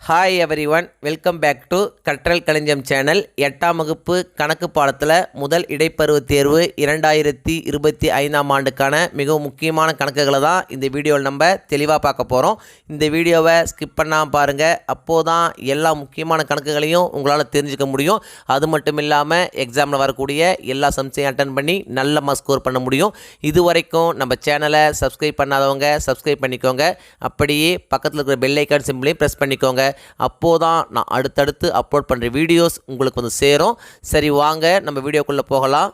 Hi everyone, welcome back to Katral Kalanjiyam channel. 8ஆம் வகுப்பு கணக்கு பாடத்தில் முதல் இடைப்பருவ தேர்வு 2025ஆம் ஆண்டுக்கான மிகவும் முக்கியமான கணக்குகளை தான் இந்த வீடியோவில் நம்ம தெளிவாக பார்க்க போகிறோம். இந்த வீடியோவை ஸ்கிப் பண்ணாமல் பாருங்கள். அப்போது தான் எல்லா முக்கியமான கணக்குகளையும் உங்களால் தெரிஞ்சுக்க முடியும். அது மட்டும் இல்லாமல் எக்ஸாமில் வரக்கூடிய எல்லா சம்ஸையும் அட்டன் பண்ணி நல்ல மார்க் ஸ்கோர் பண்ண முடியும். இது வரைக்கும் நம்ம சேனலை சப்ஸ்கிரைப் பண்ணாதவங்க சப்ஸ்கிரைப் பண்ணிக்கோங்க. அப்படியே பக்கத்தில் இருக்கிற பெல் ஐக்கான் சிம்பிளையும் ப்ரெஸ் பண்ணிக்கோங்க. அப்போதான் நான் அடுத்தடுத்து அப்லோட் பண்ணுற வீடியோஸ் உங்களுக்கு வந்து சேரும். சரி, வாங்க நம்ம வீடியோக்குள்ளே போகலாம்.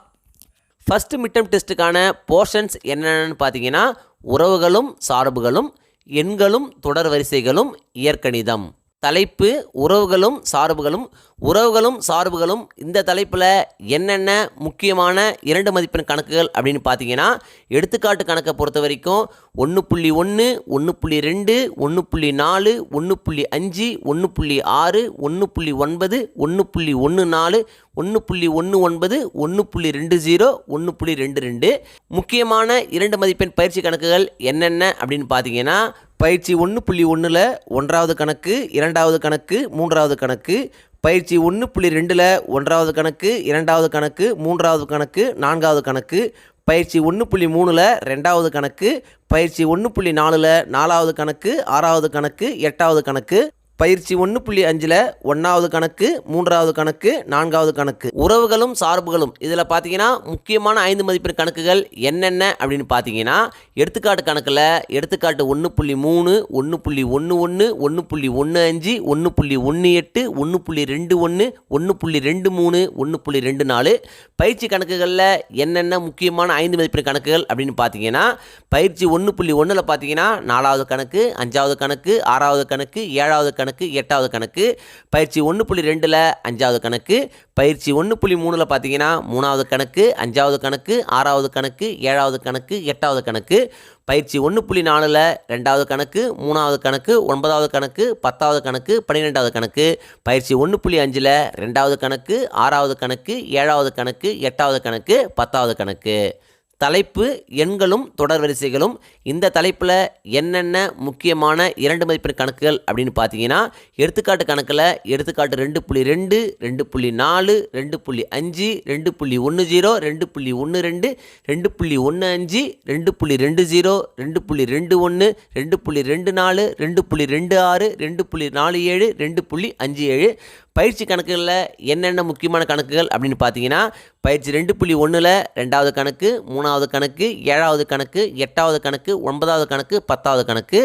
ஃபஸ்ட்டு மிட்டம் டெஸ்ட்டுக்கான போர்ஷன்ஸ் என்னென்னு பார்த்தீங்கன்னா, உறவுகளும் சார்புகளும், எண்களும் தொடர் வரிசைகளும், இயற்கணிதம். தலைப்பு உறவுகளும் சார்புகளும். உறவுகளும் சார்புகளும் இந்த தலைப்பில் என்னென்ன முக்கியமான 2 மதிப்பெண் கணக்குகள் அப்படின்னு பார்த்தீங்கன்னா, எடுத்துக்காட்டு கணக்கை பொறுத்த வரைக்கும் 1.1, 1.2, 1.4, 1.5, 1.6, 1.9, 1.14, 1.19, 1.20, 1.22. முக்கியமான 2 மதிப்பெண் பயிற்சி கணக்குகள் என்னென்ன அப்படின்னு பார்த்தீங்கன்னா, பயிற்சி 1.1ல் 1வது கணக்கு, 2வது கணக்கு, 3வது கணக்கு. பயிற்சி 1.2ல் 1வது கணக்கு, 2வது கணக்கு, 3வது கணக்கு, 4வது கணக்கு. பயிற்சி 1.3ல் 2வது கணக்கு. பயிற்சி 1.4ல் 4வது கணக்கு, 6வது கணக்கு, 8வது கணக்கு. பயிற்சி 1.5ல் 1வது கணக்கு, 3வது கணக்கு, 4வது கணக்கு. உறவுகளும் சார்புகளும் இதில் பார்த்தீங்கன்னா முக்கியமான 5 மதிப்பெண் கணக்குகள் என்னென்ன அப்படின்னு பார்த்தீங்கன்னா, எடுத்துக்காட்டு கணக்கில் எடுத்துக்காட்டு 1.3, 1.11, 1.15, 1.18, 1.21, 1.23, 1.24. பயிற்சி கணக்குகளில் என்னென்ன முக்கியமான 5 மதிப்பெண் கணக்குகள் அப்படின்னு பார்த்தீங்கன்னா, பயிற்சி 1.1ல் பார்த்தீங்கன்னா 4வது கணக்கு, 5வது கணக்கு, 6வது கணக்கு, 7வது கணக்கு, 8வது கணக்கு. பயிற்சி 1.2ல் 5வது கணக்கு. பயிற்சி 1.3ல் பார்த்தீங்கன்னா 3வது கணக்கு, 5வது கணக்கு, 6வது கணக்கு, 7வது கணக்கு, 8வது கணக்கு. பயிற்சி 1.4ல் 2வது கணக்கு, 3வது கணக்கு, 9வது கணக்கு, 10வது கணக்கு, 12வது கணக்கு. பயிற்சி 1.5ல் 2வது கணக்கு, 6வது கணக்கு, 7வது கணக்கு, 8வது கணக்கு, 10வது கணக்கு. தலைப்பு எண்களும் தொடர் வரிசைகளும். இந்த தலைப்பில் என்னென்ன முக்கியமான 2 மதிப்பெண் கணக்குகள் அப்படின்னு பார்த்தீங்கன்னா, எடுத்துக்காட்டு கணக்கில் எடுத்துக்காட்டு 2.2, 2.4, 2.5, 2.10, 2.12, 2.15, 2.20, 2.21, 2.24, 2.26, 2.47, 2.57. பயிற்சி கணக்குகளில் என்னென்ன முக்கியமான கணக்குகள் அப்படின்னு பார்த்தீங்கன்னா, பயிற்சி 2.1ல் 2வது கணக்கு, 3வது கணக்கு, 7வது கணக்கு, 8வது கணக்கு, 9வது கணக்கு, 10வது கணக்கு.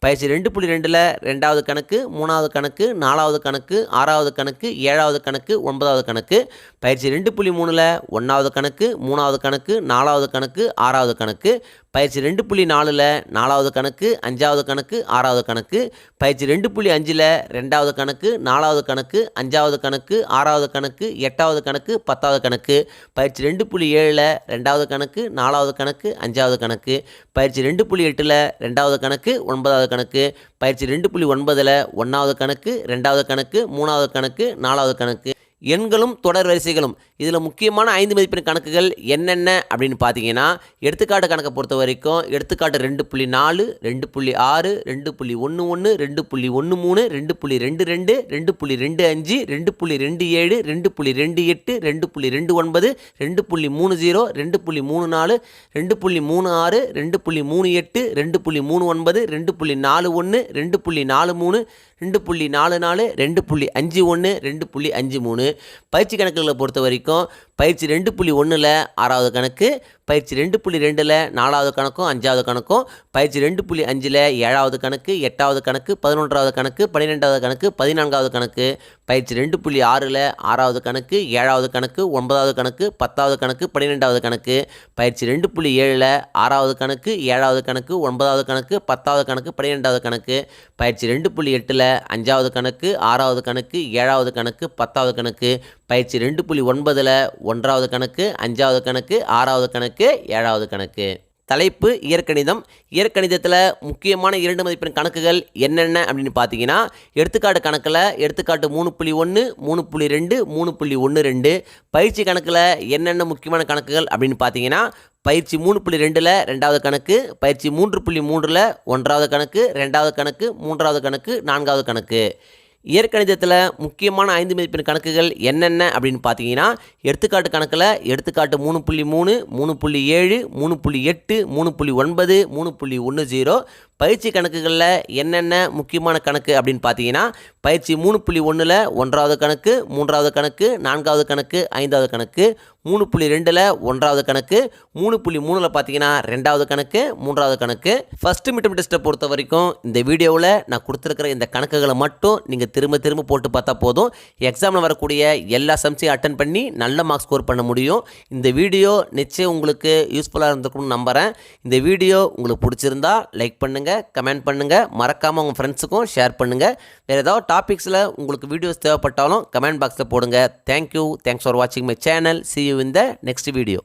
பயிற்சி 2.2ல் 2வது கணக்கு, 3வது கணக்கு, 4வது கணக்கு, 6வது கணக்கு, 7வது கணக்கு, 9வது கணக்கு. பயிற்சி 2.3ல் 1வது கணக்கு, 3வது கணக்கு, 4வது கணக்கு, 6வது கணக்கு. பயிற்சி 2.4ல் 4வது கணக்கு, 5வது கணக்கு, 6வது கணக்கு. பயிற்சி 2.5ல் 2வது கணக்கு, 4வது கணக்கு, 5வது கணக்கு, 6வது கணக்கு, 8வது கணக்கு, 10வது கணக்கு. பயிற்சி 2.7ல் 2வது கணக்கு, 4வது கணக்கு, 5வது கணக்கு. பயிற்சி 2.8ல் 2வது கணக்கு, 9வது கணக்கு. பயிற்சி 2.9ல் 1வது கணக்கு, 2வது கணக்கு, 3வது கணக்கு, 4வது கணக்கு. எண்களும் தொடர் வரிசைகளும் இதில் முக்கியமான 5 மதிப்பெண் கணக்குகள் என்னென்ன அப்படின்னு பார்த்தீங்கன்னா, எடுத்துக்காட்டு கணக்கை பொறுத்த வரைக்கும் எடுத்துக்காட்டு 2.4, 2.6, 2.11, 2.13, 2.22, 2.25, 2.27, 2.28, 2.29, 2.30, 2.34, 2.36, 2.38, 2.39, 2.41, 2.43, 2.44, 2.51, 2.53. பயிற்சி கணக்குகளை பொறுத்த வரைக்கும் பயிற்சி 2.1ல் 6வது கணக்கு, பயிற்சி 2.2ல் 4வது கணக்கும் 5வது கணக்கும். பயிற்சி 2.5ல் 7வது கணக்கு, 8வது கணக்கு, 11வது கணக்கு, 12வது கணக்கு, 14வது கணக்கு. பயிற்சி 2.6ல் 6வது கணக்கு, 7வது கணக்கு, 9வது கணக்கு, 10வது கணக்கு, 12வது கணக்கு. பயிற்சி 2.7ல் 6வது கணக்கு, 7வது கணக்கு, 9வது கணக்கு, 10வது கணக்கு, 12வது கணக்கு. பயிற்சி 2.8ல் 5வது கணக்கு, 6வது கணக்கு, 7வது கணக்கு, 10வது கணக்கு. பயிற்சி 2.9ல் 1வது கணக்கு, 5வது கணக்கு, 6வது கணக்கு, 7வது கணக்கு. தலைப்பு இயற்கணிதம். இயற்கணிதத்தில் முக்கியமான 2 மதிப்பெண் கணக்குகள் என்னென்ன அப்படின்னு பார்த்தீங்கன்னா, எடுத்துக்காட்டு கணக்கில் எடுத்துக்காட்டு 3.1, 3.2, 3.12. பயிற்சி கணக்கில் என்னென்ன முக்கியமான கணக்குகள் அப்படின்னு பார்த்தீங்கன்னா, பயிற்சி 3.2ல் 2வது கணக்கு, பயிற்சி 3.3ல் 1வது கணக்கு, 2வது கணக்கு, 3வது கணக்கு, 4வது கணக்கு. இயற்கணிதத்தில் முக்கியமான 5 மதிப்பெண் கணக்குகள் என்னென்ன அப்படின்னு பார்த்தீங்கன்னா, எடுத்துக்காட்டு கணக்கில் எடுத்துக்காட்டு 3.3, 3.7, 3.8, 3.9, 3.10. பயிற்சி கணக்குகளில் என்னென்ன முக்கியமான கணக்கு அப்படின்னு பார்த்தீங்கன்னா, பயிற்சி 3.1ல் 1வது கணக்கு, 3வது கணக்கு, 4வது கணக்கு, 5வது கணக்கு, 3.2ல் 1வது கணக்கு, 3.3ல் பார்த்தீங்கன்னா 2வது கணக்கு, 3வது கணக்கு. ஃபஸ்ட்டு மிட்டம் டெஸ்ட்டை பொறுத்த வரைக்கும் இந்த வீடியோவில் நான் கொடுத்துருக்கிற இந்த கணக்குகளை மட்டும் நீங்கள் திரும்ப திரும்ப போட்டு பார்த்தா போதும். எக்ஸாமில் வரக்கூடிய எல்லா சம்ஸையும் அட்டன் பண்ணி நல்ல மார்க் ஸ்கோர் பண்ண முடியும். இந்த வீடியோ நிச்சயம் உங்களுக்கு யூஸ்ஃபுல்லாக இருந்திருக்கும்னு நம்புகிறேன். இந்த வீடியோ உங்களுக்கு பிடிச்சிருந்தா லைக் பண்ணுங்கள், கமெண்ட் பண்ணுங்கள், மறக்காமல் உங்கள் ஃப்ரெண்ட்ஸுக்கும் ஷேர் பண்ணுங்கள். வேறு ஏதாவது டாபிக்ஸில் உங்களுக்கு வீடியோஸ் தேவைப்பட்டாலும் கமெண்ட் பாக்ஸில் போடுங்க. தேங்க்யூ. தேங்க்ஸ் ஃபார் வாட்சிங் my channel. See you in the next video.